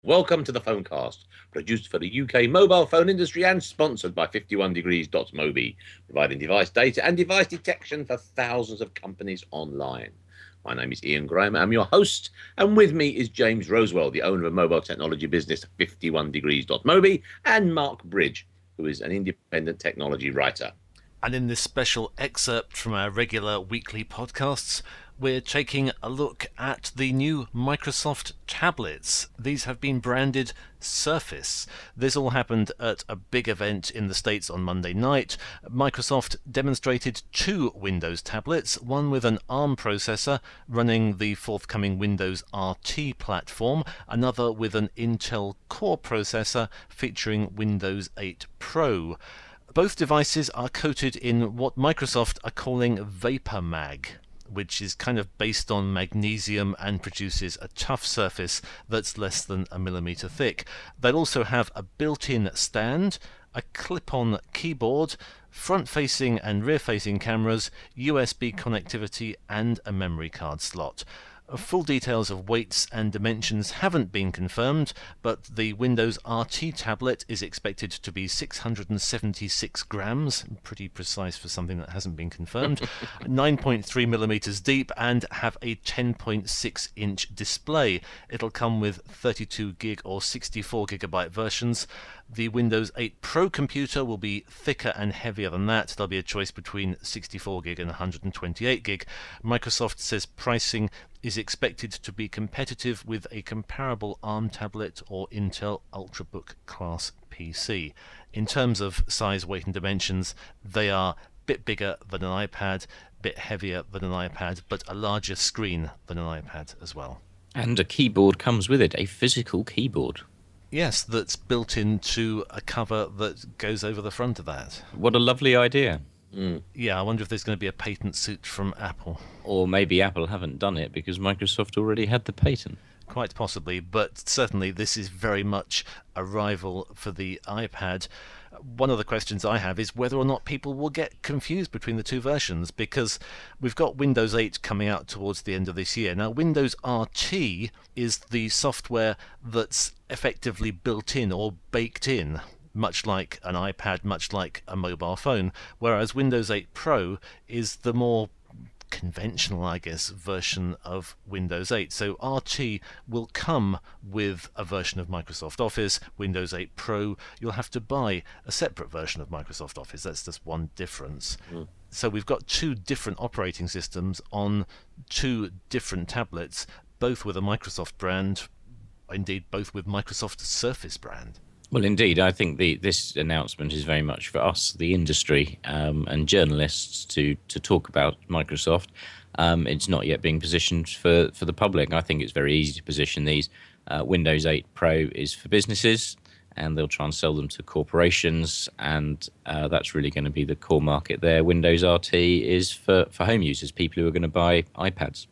Welcome to the Phonecast, produced for the UK mobile phone industry and sponsored by 51degrees.mobi, providing device data and device detection for thousands of companies online. My name is Ian Graham. I'm your host, and with me is James Rosewell, the owner of mobile technology business 51degrees.mobi, and Mark Bridge, who is an independent technology writer. And in this special excerpt from our regular weekly podcasts, we're taking a look at the new Microsoft tablets. These have been branded Surface. This all happened at a big event in the States on Monday night. Microsoft demonstrated two Windows tablets, one with an ARM processor running the forthcoming Windows RT platform, another with an Intel Core processor featuring Windows 8 Pro. Both devices are coated in what Microsoft are calling Vapor Mag, which is kind of based on magnesium and produces a tough surface that's less than a millimeter thick. They'll also have a built-in stand, a clip-on keyboard, front-facing and rear-facing cameras, USB connectivity, and a memory card slot. Full details of weights and dimensions haven't been confirmed, but the Windows RT tablet is expected to be 676 grams, pretty precise for something that hasn't been confirmed, 9.3 millimeters deep, and have a 10.6 inch display. It'll come with 32 gig or 64 gigabyte versions. The Windows 8 Pro computer will be thicker and heavier than that. There'll be a choice between 64 gig and 128 gig. Microsoft says pricing is expected to be competitive with a comparable ARM tablet or Intel Ultrabook class PC. In terms of size, weight and dimensions, they are a bit bigger than an iPad, a bit heavier than an iPad, but a larger screen than an iPad as well. And a keyboard comes with it, a physical keyboard. Yes, that's built into a cover that goes over the front of that. What a lovely idea. Yeah, I wonder if there's going to be a patent suit from Apple. Or maybe Apple haven't done it because Microsoft already had the patent. Quite possibly, but certainly this is very much a rival for the iPad. One of the questions I have is whether or not people will get confused between the two versions, because we've got Windows 8 coming out towards the end of this year. Now, Windows RT is the software that's effectively built in or baked in, much like an iPad, much like a mobile phone, whereas Windows 8 Pro is the more conventional, I guess, version of Windows 8. So RT will come with a version of Microsoft Office. Windows 8 Pro, you'll have to buy a separate version of Microsoft Office. That's just one difference. So we've got two different operating systems on two different tablets, both with a Microsoft brand, indeed both with Microsoft Surface brand. Well, indeed, I think this announcement is very much for us, the industry, and journalists to talk about Microsoft. It's not yet being positioned for the public. I think it's very easy to position these. Windows 8 Pro is for businesses, and they'll try and sell them to corporations, and that's really going to be the core market there. Windows RT is for home users, people who are going to buy iPads.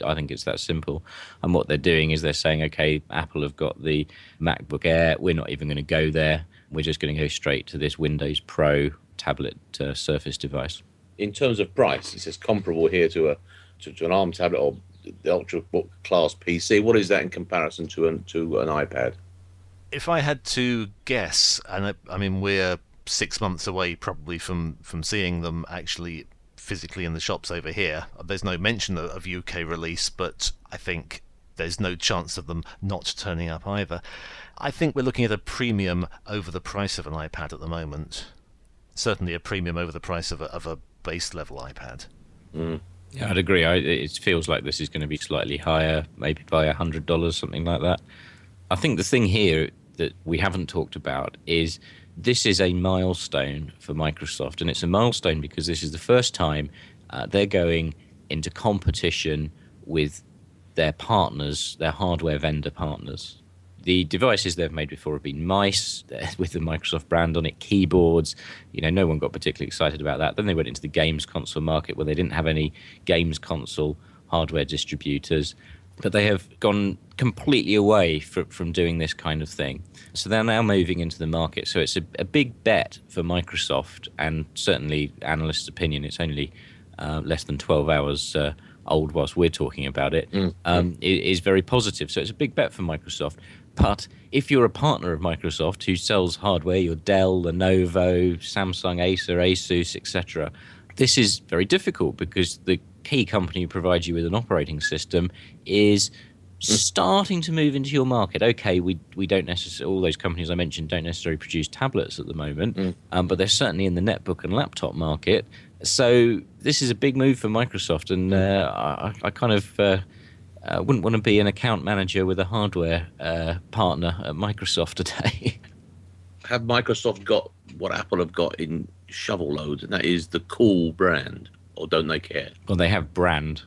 I think it's that simple. And what they're doing is they're saying, okay, Apple have got the MacBook Air. We're not even going to go there. We're just going to go straight to this Windows Pro tablet Surface device. In terms of price, it says comparable here to an ARM tablet or the Ultrabook class PC. What is that in comparison to an iPad? If I had to guess, and I mean we're 6 months away probably from seeing them actually physically in the shops over here. There's no mention of UK release, but I think there's no chance of them not turning up either. I think we're looking at a premium over the price of an iPad at the moment. Certainly a premium over the price of a base level iPad. Yeah, I'd agree. It feels like this is going to be slightly higher, maybe by $100, something like that. I think the thing here that we haven't talked about is this is a milestone for Microsoft, and it's a milestone because this is the first time they're going into competition with their partners, their hardware vendor partners. The devices they've made before have been mice with the Microsoft brand on it, keyboards. No one got particularly excited about that. Then they went into the games console market where they didn't have any games console hardware distributors. But they have gone completely away from doing this kind of thing. So they're now moving into the market. So it's a big bet for Microsoft, and certainly analysts' opinion, it's only less than 12 hours old whilst we're talking about it, Mm. is very positive. So it's a big bet for Microsoft. But if you're a partner of Microsoft who sells hardware, your Dell, Lenovo, Samsung, Acer, Asus, etc., this is very difficult because the key company who provides you with an operating system is starting to move into your market. Okay, we don't necessarily, all those companies I mentioned don't necessarily produce tablets at the moment, but they're certainly in the netbook and laptop market. So this is a big move for Microsoft, and I kind of wouldn't want to be an account manager with a hardware partner at Microsoft today. Have Microsoft got what Apple have got in shovel loads, and that is the cool brand, or don't they care? Well, they have brand.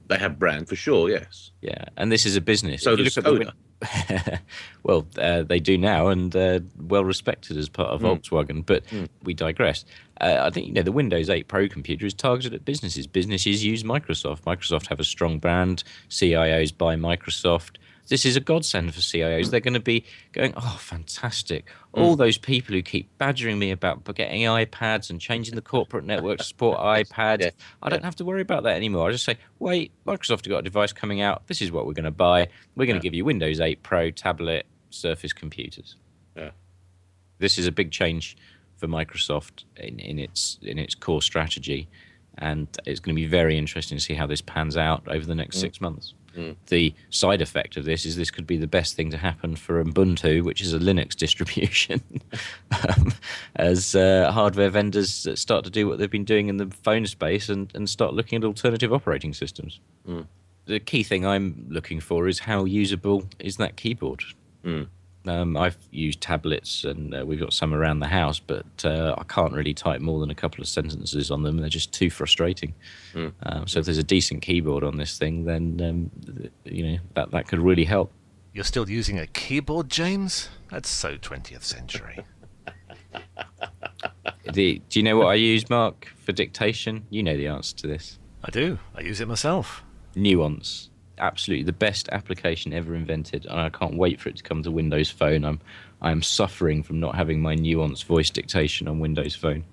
They have brand for sure, yes. Yeah, and this is a business. So If you does look at Skoda. well, they do now, and well respected as part of Volkswagen. But we digress. I think the Windows 8 Pro computer is targeted at businesses. Businesses use Microsoft. Microsoft have a strong brand. CIOs buy Microsoft. This is a godsend for CIOs. They're going to be going, oh, fantastic. All those people who keep badgering me about getting iPads and changing the corporate network to support iPads, Yeah. I don't have to worry about that anymore. I just say, wait, Microsoft have got a device coming out. This is what we're going to buy. We're going to give you Windows 8 Pro, tablet, Surface computers. Yeah. This is a big change for Microsoft in its core strategy, and it's going to be very interesting to see how this pans out over the next 6 months. The side effect of this is this could be the best thing to happen for Ubuntu, which is a Linux distribution, as hardware vendors start to do what they've been doing in the phone space and start looking at alternative operating systems. The key thing I'm looking for is how usable is that keyboard. I've used tablets, and we've got some around the house, but I can't really type more than a couple of sentences on them. They're just too frustrating. So if there's a decent keyboard on this thing, then that could really help. You're still using a keyboard, James? That's so 20th century. Do you know what I use, Mark, for dictation? You know the answer to this. I do. I use it myself. Nuance. Absolutely the best application ever invented, and I can't wait for it to come to Windows Phone. I'm suffering from not having my Nuance voice dictation on Windows Phone.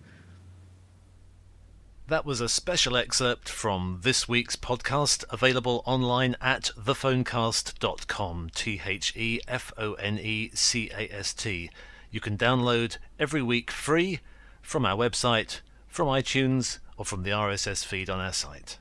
That was a special excerpt from this week's podcast, available online at thephonecast.com, ThePhonecast. You can download every week free from our website, from iTunes, or from the RSS feed on our site.